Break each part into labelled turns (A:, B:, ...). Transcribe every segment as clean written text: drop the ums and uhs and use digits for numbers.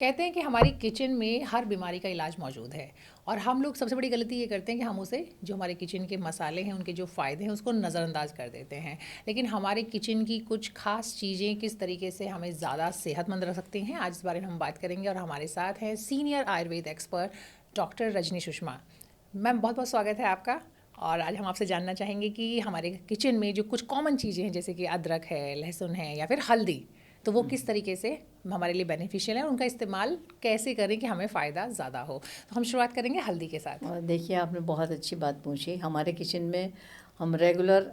A: कहते हैं कि हमारी किचन में हर बीमारी का इलाज मौजूद है और हम लोग सबसे बड़ी गलती ये करते हैं कि हम उसे जो हमारे किचन के मसाले हैं उनके जो फ़ायदे हैं उसको नज़रअंदाज कर देते हैं। लेकिन हमारे किचन की कुछ खास चीज़ें किस तरीके से हमें ज़्यादा सेहतमंद रख सकती हैं, आज इस बारे में हम बात करेंगे। और हमारे साथ हैं senior Ayurveda expert doctor Rajni Sushma. Ma'am, बहुत बहुत स्वागत है आपका। और आज हम आपसे जानना चाहेंगे कि हमारे किचन में जो कुछ कॉमन चीज़ें हैं जैसे कि अदरक है, लहसुन है या फिर हल्दी, तो वो किस तरीके से हमारे लिए बेनिफिशियल है और उनका इस्तेमाल कैसे करें कि हमें फ़ायदा ज़्यादा हो। तो हम शुरुआत करेंगे हल्दी के साथ।
B: और देखिए, आपने बहुत अच्छी बात पूछी। हमारे किचन में हम रेगुलर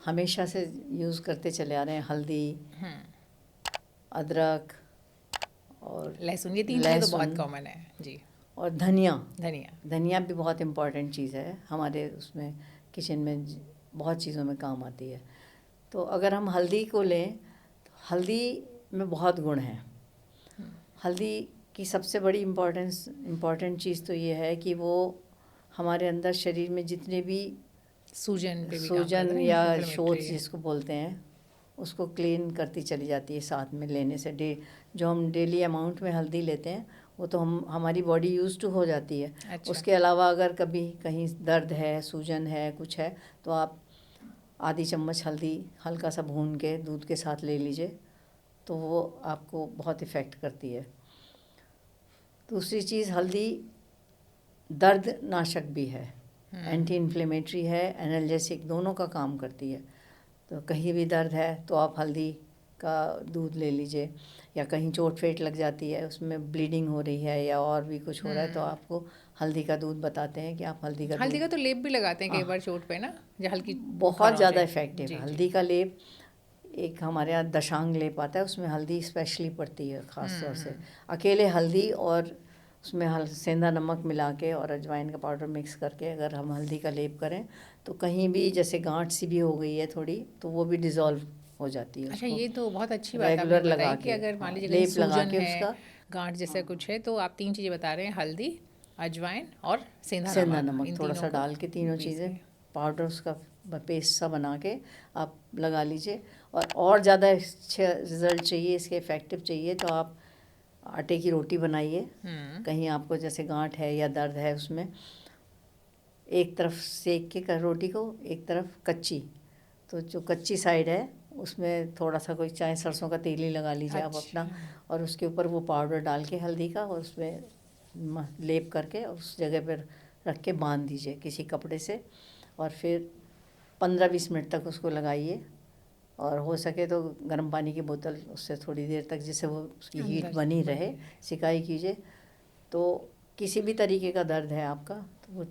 B: हमेशा से यूज़ करते चले आ रहे हैं हल्दी, अदरक और
A: लहसुन, ये तीन चीज़ें तो बहुत
B: लहसुन
A: कॉमन है जी।
B: और धनिया।
A: धनिया।
B: धनिया भी बहुत इम्पॉर्टेंट चीज़ है हमारे उसमें किचन में, बहुत चीज़ों में काम आती है। तो अगर हम हल्दी को लें तो हल्दी में बहुत गुण हैं। हल्दी की सबसे बड़ी इम्पॉर्टेंट चीज़ तो ये है कि वो हमारे अंदर शरीर में जितने भी
A: सूजन पे भी काम करता
B: सूजन
A: है,
B: या शोथ
A: इन्फ्लेमेटरी है।
B: जिसको बोलते हैं उसको क्लीन करती चली जाती है साथ में लेने से। जो हम डेली अमाउंट में हल्दी लेते हैं वो तो हमारी बॉडी यूज़ टू हो जाती है।
A: अच्छा।
B: उसके अलावा अगर कभी कहीं दर्द है, सूजन है, कुछ है, तो आप आधी चम्मच हल्दी हल्का सा भून के दूध के साथ ले लीजिए, तो वो आपको बहुत इफ़ेक्ट करती है। दूसरी चीज़, हल्दी दर्द नाशक भी है, एंटी इन्फ्लेमेटरी है, एनाल्जेसिक, दोनों का काम करती है। तो कहीं भी दर्द है तो आप हल्दी का दूध ले लीजिए, या कहीं चोट फेट लग जाती है, उसमें ब्लीडिंग हो रही है या और भी कुछ हो रहा है, तो आपको हल्दी का दूध बताते हैं कि आप हल्दी का
A: हल्दी का
B: दूध।
A: तो लेप भी लगाते हैं कई
B: हाँ,
A: बार चोट पे ना, जो हल्की
B: बहुत
A: खड़ा हो
B: ज़्यादा
A: जाए।
B: इफ़ेक्टिव है
A: जी जी।
B: हल्दी का लेप। एक हमारे यहाँ दशांग लेप आता है, उसमें हल्दी स्पेशली पड़ती है ख़ास तौर से। अकेले हल्दी और उसमें सेंधा नमक मिला के और अजवाइन का पाउडर मिक्स करके अगर हम हल्दी का लेप करें तो कहीं भी जैसे गांठ सी भी हो गई है थोड़ी, तो वो भी डिज़ोल्व हो जाती है।
A: अच्छा,
B: उसको
A: ये तो बहुत अच्छी बात आपने
B: रेगुलर लगा
A: बताई कि
B: के,
A: अगर मान
B: हाँ,
A: लीजिए कहीं
B: लेप लगा
A: सूजन
B: के
A: है,
B: उसका।
A: गांठ जैसा
B: हाँ,
A: कुछ है, तो आप तीन चीज़ें बता रहे हैं, हल्दी, अजवाइन और सेंधा
B: सेंधा
A: नमक,
B: नमक
A: इन
B: थोड़ा
A: तीनों
B: सा
A: को
B: डाल के, तीनों
A: पीस
B: चीज़ें
A: के।
B: पाउडर उसका पेस्ट सा बना के आप लगा लीजिए। और ज़्यादा अच्छे रिज़ल्ट चाहिए, इसके इफ़ेक्टिव चाहिए, तो आप आटे की रोटी बनाइए। कहीं आपको जैसे गांठ है या दर्द है, उसमें एक तरफ सेक के कर रोटी को, एक तरफ कच्ची, तो जो कच्ची साइड है उसमें थोड़ा सा कोई चाहे सरसों का तेल ही लगा लीजिए आप अपना,
A: अच्छा।
B: और उसके ऊपर वो पाउडर डाल के हल्दी का, और उसमें लेप करके और उस जगह पर रख के बांध दीजिए किसी कपड़े से, और फिर 15-20 मिनट तक उसको लगाइए। और हो सके तो गर्म पानी की बोतल उससे थोड़ी देर तक, जिससे वो उसकी हीट
A: अंदर
B: बनी
A: बनी
B: रहे,
A: रहे।
B: सिकाई कीजिए। तो किसी भी तरीके का दर्द है आपका तो वो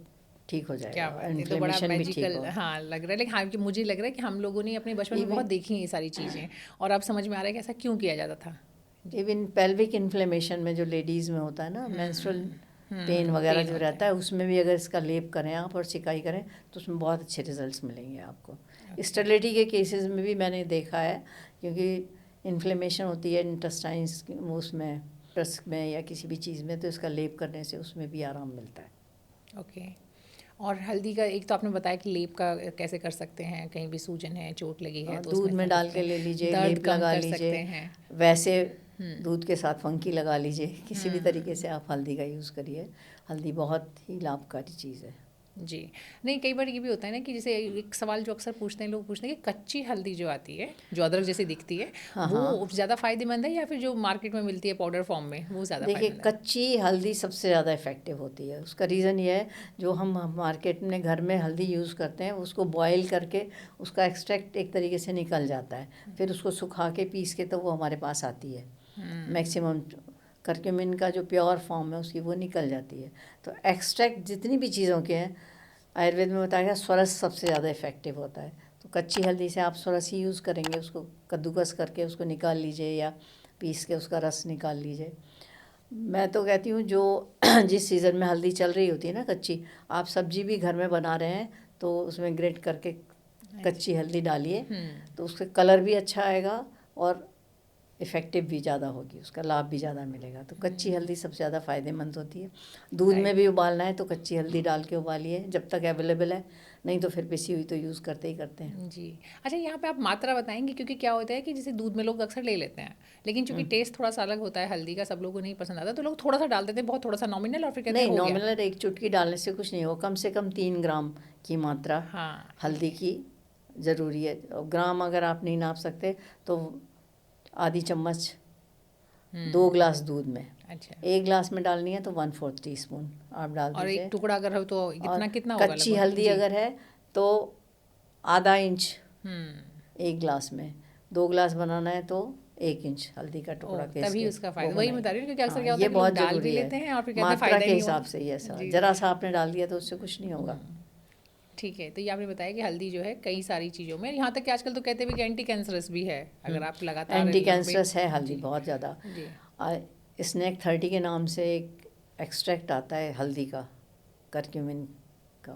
B: ठीक हो
A: क्या
B: जाएगा,
A: बात है, तो बड़ा
B: इन्फ्लेमेशन भी ठीक
A: मैजिकल
B: होगा।
A: हाँ लग रहा है। लेकिन हाँ, कि मुझे लग रहा है कि हम लोगों ने अपने बचपन में बहुत
B: इवन
A: देखी हैं ये सारी चीज़ें, और अब समझ में आ रहा है कि ऐसा क्यों किया जाता था।
B: इवन पेल्विक इन्फ्लेमेशन में जो लेडीज़ में होता है ना, मेंस्ट्रुअल पेन वगैरह
A: पेन
B: जो
A: होता
B: रहता
A: है।
B: है, उसमें भी अगर इसका लेप करें आप और सिकाई करें तो उसमें बहुत अच्छे रिजल्ट्स मिलेंगे आपको।
A: ओके।
B: स्टेरिलिटी के केसेस में भी मैंने देखा है, क्योंकि इन्फ्लेमेशन होती है इंटेस्टाइन्स उसमें, टस्क में या किसी भी चीज़ में, तो इसका लेप करने से उसमें भी आराम मिलता है।
A: ओके। और हल्दी का एक तो आपने बताया कि लेप का कैसे कर सकते हैं, कहीं भी सूजन है, चोट लगी है तो
B: दूध
A: उसमें
B: में
A: कर
B: डाल
A: सकते
B: के
A: हैं,
B: ले लीजिए,
A: दर्द
B: लेप
A: कम
B: लगा
A: कर सकते
B: लीजिए।
A: हैं।
B: वैसे दूध के साथ फंकी लगा लीजिए, किसी भी तरीके
A: हम्म।
B: से आप हल्दी का यूज़ करिए। हल्दी बहुत ही लाभकारी चीज़ है।
A: जी। नहीं, कई बार ये भी होता है ना कि जैसे एक सवाल जो अक्सर पूछते हैं लोग, पूछते हैं कि कच्ची हल्दी जो आती है, जो अदरक जैसे दिखती है,
B: हाँ,
A: वो
B: हाँ।
A: ज़्यादा फायदेमंद है या फिर जो मार्केट में मिलती है पाउडर फॉर्म में वो ज़्यादा
B: देखिए,
A: फायदेमंद है।
B: कच्ची हल्दी सबसे ज़्यादा इफ़ेक्टिव होती है। उसका रीज़न ये है, जो हम मार्केट में घर में हल्दी यूज़ करते हैं उसको बॉयल करके उसका एक्सट्रैक्ट एक तरीके से निकल जाता है, फिर उसको सुखा के पीस के तो वो हमारे पास आती है। मैक्सिमम करक्यूमिन का जो प्योर फॉर्म है उसकी वो निकल जाती है। तो एक्सट्रैक्ट जितनी भी चीज़ों के हैं, आयुर्वेद में बताया गया स्वरस सबसे ज़्यादा इफ़ेक्टिव होता है। तो कच्ची हल्दी से आप स्वरस ही यूज़ करेंगे, उसको कद्दूकस करके उसको निकाल लीजिए या पीस के उसका रस निकाल लीजिए। मैं तो कहती हूँ जो जिस सीज़न में हल्दी चल रही होती है ना कच्ची, आप सब्जी भी घर में बना रहे हैं तो उसमें ग्रेट करके
A: अच्छा।
B: कच्ची हल्दी डालिए, तो उसका कलर भी अच्छा आएगा और इफ़ेक्टिव भी ज़्यादा होगी, उसका लाभ भी ज़्यादा मिलेगा। तो कच्ची हल्दी सबसे ज़्यादा फ़ायदेमंद होती है। दूध में भी उबालना है तो कच्ची हल्दी डाल के उबालिए जब तक अवेलेबल है, नहीं तो फिर पिसी हुई तो यूज़ करते ही करते हैं।
A: जी। अच्छा, यहाँ पे आप मात्रा बताएंगे, क्योंकि क्या होता है कि जैसे दूध में लोग अक्सर ले लेते हैं, लेकिन चूंकि टेस्ट थोड़ा सा अलग होता है हल्दी का, सब लोगों को नहीं पसंद आता, तो लोग थोड़ा सा डाल देते हैं, बहुत थोड़ा सा नॉमिनल, और फिर कहते हैं
B: नहीं,
A: हो गया।
B: नॉमिनल एक चुटकी डालने से कुछ नहीं हो, कम से कम 3 ग्राम की मात्रा
A: हाँ,
B: हल्दी की ज़रूरी है। और ग्राम अगर आप नहीं नाप सकते तो आधी चम्मच 2 ग्लास दूध में,
A: अच्छा।
B: 1 ग्लास में डालनी है तो 1/4 टीस्पून आप डाल
A: और एक
B: दीजिए।
A: टुकड़ा अगर हो तो
B: और
A: कितना कितना होगा
B: कच्ची
A: लगभग?
B: हल्दी
A: जी।
B: अगर है तो आधा इंच
A: हम्म।
B: 1 ग्लास में, 2 ग्लास बनाना है तो 1 इंच हल्दी का
A: ओ,
B: टुकड़ा पीस
A: तभी
B: के
A: उसका
B: वो
A: फायदा, वही मैं बता
B: बनाइए।
A: रही हूँ, क्योंकि अक्सर
B: हाँ,
A: क्या होता
B: ये
A: है कि लोग
B: बहुत
A: डाल भी
B: ज़रूरी है।
A: लेते हैं और फिर कहते हैं
B: मात्रा
A: फायदा
B: के
A: ही नहीं हुआ।
B: हिसाब से ही है सर,
A: जी।
B: ज़रा सा आपने डाल दिया तो उससे कुछ नहीं होगा।
A: ठीक है, तो ये आपने बताया कि हल्दी जो है कई सारी चीज़ों में, यहाँ तक कि आजकल तो कहते हैं कि एंटी कैंसरस भी है, अगर आप लगातार
B: एंटी
A: लंबे।
B: कैंसरस है हल्दी
A: जी।
B: बहुत ज़्यादा।
A: जी।
B: स्नैक 30 के नाम से एक एक्सट्रैक्ट आता है हल्दी का, करक्यूमिन का,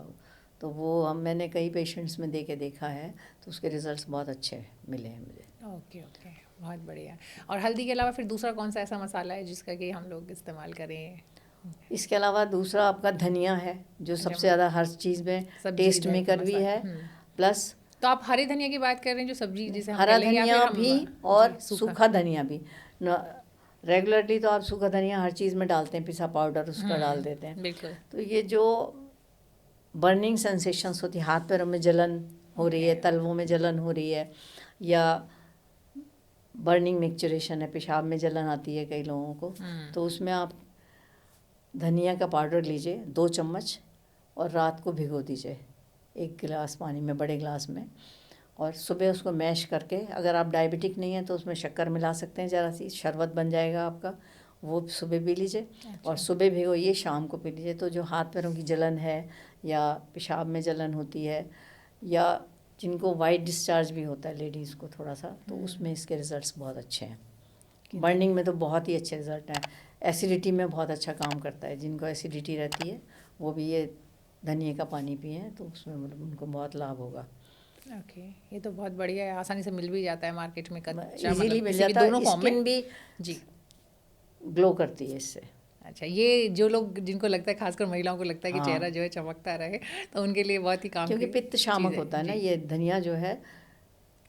B: तो वो मैंने कई पेशेंट्स में दे के देखा है, तो उसके रिजल्ट्स बहुत अच्छे मिले हैं मुझे।
A: ओके ओके, बहुत बढ़िया। और हल्दी के अलावा फिर दूसरा कौन सा ऐसा मसाला है जिसका कि हम लोग इस्तेमाल करें?
B: इसके अलावा दूसरा आपका धनिया है, जो
A: अच्छा,
B: सबसे ज़्यादा हर चीज़ में
A: सब्जी
B: टेस्ट
A: में
B: मेकर भी
A: मसाला।
B: है। प्लस
A: तो आप हरे धनिया की बात कर रहे हैं, जो सब्जी जिसे हम कह
B: हरा
A: लें, या फिर
B: धनिया
A: हम?
B: भी
A: जी,
B: और
A: सूखा।
B: सूखा धनिया भी। रेगुलरली तो आप सूखा धनिया हर चीज़ में डालते हैं, पिसा पाउडर उसका डाल देते हैं।
A: बिल्कुल।
B: तो ये जो बर्निंग सेंसेशंस होती है, हाथ पैरों में जलन हो रही है, तलवों में जलन हो रही है, या बर्निंग मिक्सचरेशन है, पेशाब में जलन आती है कई लोगों को, तो उसमें आप धनिया का पाउडर लीजिए 2 चम्मच और रात को भिगो दीजिए 1 गिलास पानी में, बड़े गिलास में, और सुबह उसको मैश करके, अगर आप डायबिटिक नहीं हैं तो उसमें शक्कर मिला सकते हैं, ज़रा सी शरबत बन जाएगा आपका, वो सुबह पी लीजिए। और सुबह भिगोइए, शाम को पी लीजिए। तो जो हाथ पैरों की जलन है या पेशाब में जलन होती है, या जिनको वाइट डिस्चार्ज भी होता है लेडीज़ को थोड़ा सा, तो उसमें इसके रिज़ल्ट्स बहुत अच्छे हैं। बर्निंग में तो बहुत ही अच्छे रिज़ल्ट हैं। एसिडिटी में बहुत अच्छा काम करता है, जिनको एसिडिटी रहती है वो भी ये धनिया का पानी पिएं तो उसमें मतलब उनको बहुत लाभ होगा।
A: ओके, ये तो बहुत बढ़िया है, आसानी से मिल भी जाता है मार्केट में कच्चा,
B: इजीली
A: मतलब
B: मिल
A: किसी भी
B: जाता
A: दोनों
B: है,
A: फॉर्म में।
B: स्किन भी
A: जी।
B: ग्लो करती है इससे।
A: अच्छा, ये जो लोग, जिनको लगता है, खासकर महिलाओं को लगता है कि चेहरा
B: हाँ,
A: जो है चमकता रहे, तो उनके लिए बहुत ही काम
B: क्योंकि
A: की
B: पित्त
A: चीज़
B: शामक
A: है।
B: होता है ना,
A: जी।
B: ये धनिया जो है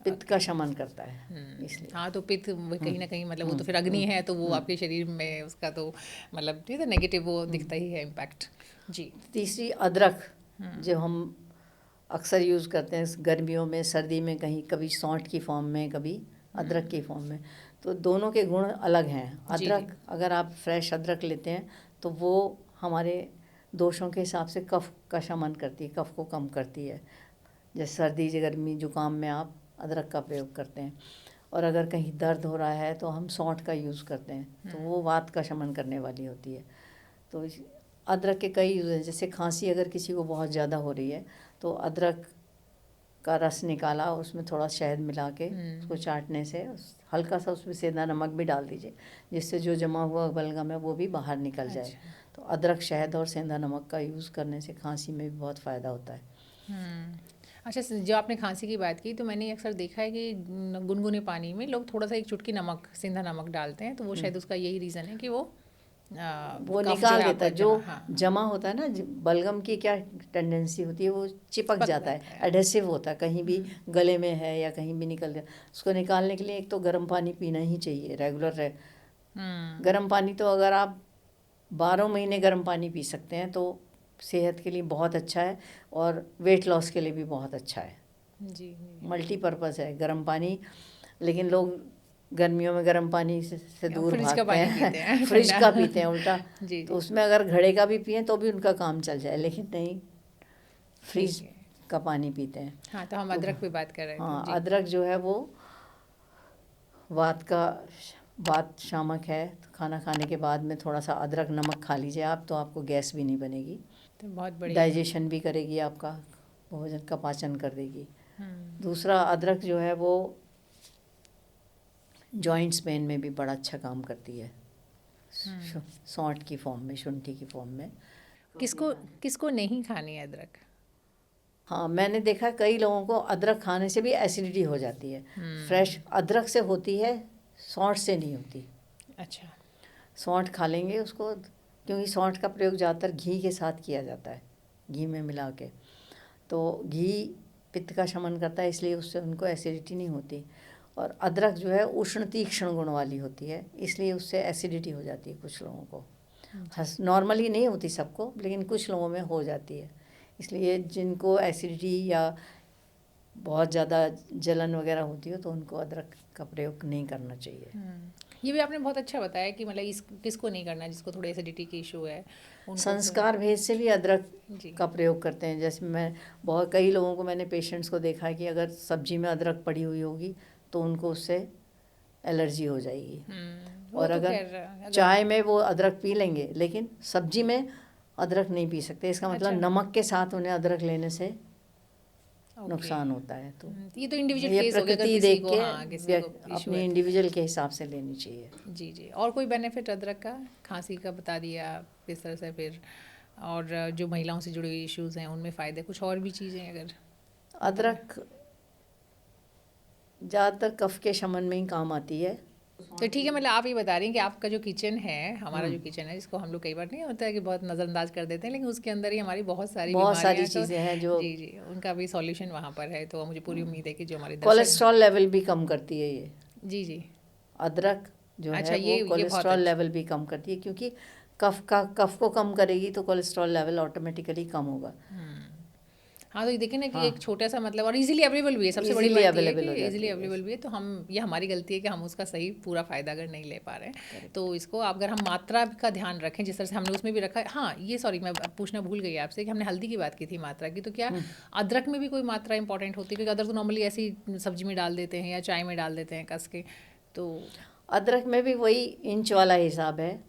B: पित्त का शमन करता है, इसलिए।
A: हाँ, तो पित्त वो कहीं ना कहीं, मतलब वो तो फिर अग्नि है, तो वो आपके शरीर में उसका तो मतलब ये तो नेगेटिव वो दिखता ही है इम्पैक्ट। जी।
B: तीसरी अदरक, जो हम अक्सर यूज़ करते हैं गर्मियों में, सर्दी में, कहीं कभी सौंठ की फॉर्म में, कभी अदरक की फॉर्म में, तो दोनों के गुण अलग हैं।
A: जी,
B: अदरक अगर आप फ्रेश अदरक लेते हैं तो वो हमारे दोषों के हिसाब से कफ का शमन करती है, कफ को कम करती है। जैसे सर्दी गर्मी जुकाम में आप अदरक का प्रयोग करते हैं, और अगर कहीं दर्द हो रहा है तो हम सौंठ का यूज़ करते हैं, तो वो वात का शमन करने वाली होती है। तो अदरक के कई यूज़ हैं। जैसे खांसी अगर किसी को बहुत ज़्यादा हो रही है तो अदरक का रस निकाला, उसमें थोड़ा शहद मिला के उसको चाटने से, हल्का सा उसमें सेंधा नमक भी डाल दीजिए, जिससे जो जमा हुआ बलगम है वो भी बाहर निकल जाए। तो अदरक, शहद और सेंधा नमक का यूज़ करने से खांसी में भी बहुत फ़ायदा होता है।
A: अच्छा, जो आपने खांसी की बात की, तो मैंने अक्सर देखा है कि गुनगुने पानी में लोग थोड़ा सा एक चुटकी नमक, सेंधा नमक डालते हैं, तो वो शायद उसका यही रीज़न है कि वो
B: वो
A: कफ जो
B: निकाल
A: है
B: देता
A: आपका
B: है, जो
A: हाँ,
B: जमा होता है ना, बलगम की क्या टेंडेंसी होती है, वो चिपक जाता है, एडहेसिव होता है, कहीं भी गले में है या कहीं भी निकल गया, उसको निकालने के लिए एक तो गर्म पानी पीना ही चाहिए रेगुलर। गर्म पानी तो अगर आप 12 महीने गर्म पानी पी सकते हैं तो सेहत के लिए बहुत अच्छा है, और वेट लॉस के लिए भी बहुत अच्छा है।
A: जी।
B: मल्टीपर्पज़ है गर्म पानी, लेकिन लोग गर्मियों में गर्म पानी से दूर
A: फ्रिज का
B: भागते
A: पानी
B: हैं।
A: पीते हैं
B: फ्रिज
A: ठंडा।
B: का पीते हैं उल्टा।
A: जी।
B: तो उसमें अगर घड़े का भी पिए तो भी उनका काम चल जाए, लेकिन नहीं, फ्रिज
A: ठीक है।
B: का पानी पीते हैं।
A: हाँ, तो हम
B: तो
A: अदरक पे बात कर रहे थे।
B: हाँ,
A: जी।
B: अदरक जो है वो वात शामक है, तो खाना खाने के बाद में थोड़ा सा अदरक नमक खा लीजिए आप, तो आपको गैस भी नहीं बनेगी,
A: तो बहुत बढ़िया।
B: डाइजेशन भी करेगी, आपका भोजन का पाचन कर देगी। दूसरा, अदरक जो है वो जॉइंट्स पेन में भी बड़ा अच्छा काम करती है, सौंठ की फॉर्म में, शुंठी की फॉर्म में।
A: किसको किसको नहीं खानी है अदरक?
B: हाँ, मैंने देखा कई लोगों को अदरक खाने से भी एसिडिटी हो जाती है। फ्रेश अदरक से होती है सौंठ से नहीं होती।
A: अच्छा।
B: सौंठ खा लेंगे उसको, क्योंकि सौंठ का प्रयोग ज़्यादातर घी के साथ किया जाता है, घी में मिला के। तो घी पित्त का शमन करता है, इसलिए उससे उनको एसिडिटी नहीं होती। और अदरक जो है उष्ण तीक्ष्ण गुण वाली होती है, इसलिए उससे एसिडिटी हो जाती है कुछ लोगों को। नॉर्मली नहीं होती सबको, लेकिन कुछ लोगों में हो जाती है। इसलिए जिनको एसिडिटी या बहुत ज़्यादा जलन वगैरह होती हो तो उनको अदरक का प्रयोग नहीं करना चाहिए।
A: ये भी आपने बहुत अच्छा बताया कि मतलब इस किसको नहीं करना, जिसको थोड़ी एसिडिटी की इशू है उनको
B: संस्कार भेद से भी अदरक
A: जी।
B: का प्रयोग करते हैं। जैसे मैं बहुत कई लोगों को, मैंने पेशेंट्स को देखा है कि अगर सब्जी में अदरक पड़ी हुई होगी तो उनको उससे एलर्जी हो जाएगी।
A: वो
B: और
A: तो
B: अगर
A: खैर
B: चाय में वो अदरक पी लेंगे, लेकिन सब्जी में अदरक नहीं पी सकते। इसका मतलब
A: अच्छा।
B: नमक के साथ उन्हें अदरक लेने से
A: ओके।
B: नुकसान होता है। तो
A: ये तो इंडिविजुअल
B: ये
A: केस हो गया, अगर
B: प्रकृति
A: किसी
B: देख
A: को
B: के
A: हाँ किसी को इशू
B: अपनी
A: है
B: इंडिविजुअल के हिसाब से लेनी चाहिए।
A: जी जी। और कोई बेनिफिट अदरक का? खांसी का बता दिया किस तरह से, फिर और जो महिलाओं से जुड़े हुए इश्यूज हैं उनमें फ़ायदे, कुछ और भी चीज़ें अगर?
B: अदरक ज़्यादातर कफ के शमन में ही काम आती है।
A: तो ठीक है, मतलब आप ये बता रही हैं कि आपका जो किचन है, हमारा जो किचन है, जिसको हम लोग कई बार नहीं होता है कि बहुत नज़रअंदाज कर देते हैं, लेकिन उसके अंदर ही हमारी बहुत सारी
B: बहुत सारी
A: बीमारियां हैं, तो
B: चीज़ें हैं जो
A: जी जी उनका भी सॉल्यूशन वहाँ पर है। तो मुझे पूरी उम्मीद है कि जो हमारे दर्शक
B: कोलेस्ट्रॉल लेवल भी कम करती है ये
A: जी जी।
B: अदरक जो
A: अच्छा,
B: है वो
A: ये बहुत
B: कोलेस्ट्रॉल
A: अच्छा।
B: लेवल भी कम करती है, क्योंकि कफ को कम करेगी तो कोलेस्ट्रॉल लेवल ऑटोमेटिकली कम होगा।
A: हाँ, तो ये देखिए ना कि
B: हाँ,
A: एक छोटा सा मतलब, और इजीली अवेलेबल भी है, सबसे बड़ी
B: इजीली
A: बात ये है कि
B: अवेलेबल हो जाती
A: इजीली
B: है।
A: अवेलेबल भी है। तो हम, ये हमारी गलती है कि हम उसका सही पूरा फ़ायदा अगर नहीं ले पा रहे हैं। तो इसको अगर हम मात्रा का ध्यान रखें, जिस तरह से हमने उसमें भी रखा है। हाँ, ये सॉरी मैं पूछना भूल गई आपसे कि हमने हल्दी की बात की थी मात्रा की, तो क्या अदरक में भी कोई मात्रा इंपॉर्टेंट होती है? क्योंकि अदरक तो नॉर्मली ऐसी सब्जी में डाल देते हैं या चाय में डाल देते हैं कस के, तो
B: अदरक में भी वही इंच वाला हिसाब है।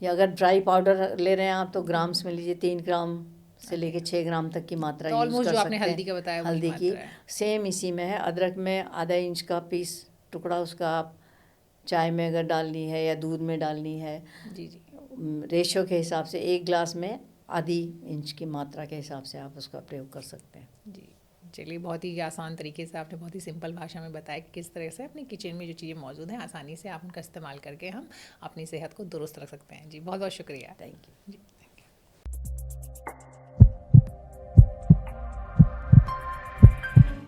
B: या अगर ड्राई पाउडर ले रहे हैं आप तो ग्राम्स में लीजिए, 3 ग्राम से लेके 6 ग्राम तक की मात्रा
A: तो
B: यूज़
A: ऑलमोस्ट
B: कर
A: जो
B: सकते
A: आपने
B: हैं।
A: हल्दी का बताया वही
B: हल्दी की
A: मात्रा है।
B: सेम इसी में है। अदरक में आधा इंच का पीस टुकड़ा उसका आप चाय में अगर डालनी है या दूध में डालनी है,
A: जी जी
B: रेशो के हिसाब से 1 ग्लास में आधी इंच की मात्रा के हिसाब से आप उसका प्रयोग कर सकते हैं।
A: जी। चलिए, बहुत ही आसान तरीके से आपने बहुत ही सिंपल भाषा में बताया कि किस तरह से अपने किचन में जो चीज़ें मौजूद हैं आसानी से आप उनका इस्तेमाल करके हम अपनी सेहत को दुरुस्त रख सकते हैं। जी बहुत बहुत शुक्रिया।
B: Thank you.
A: जी।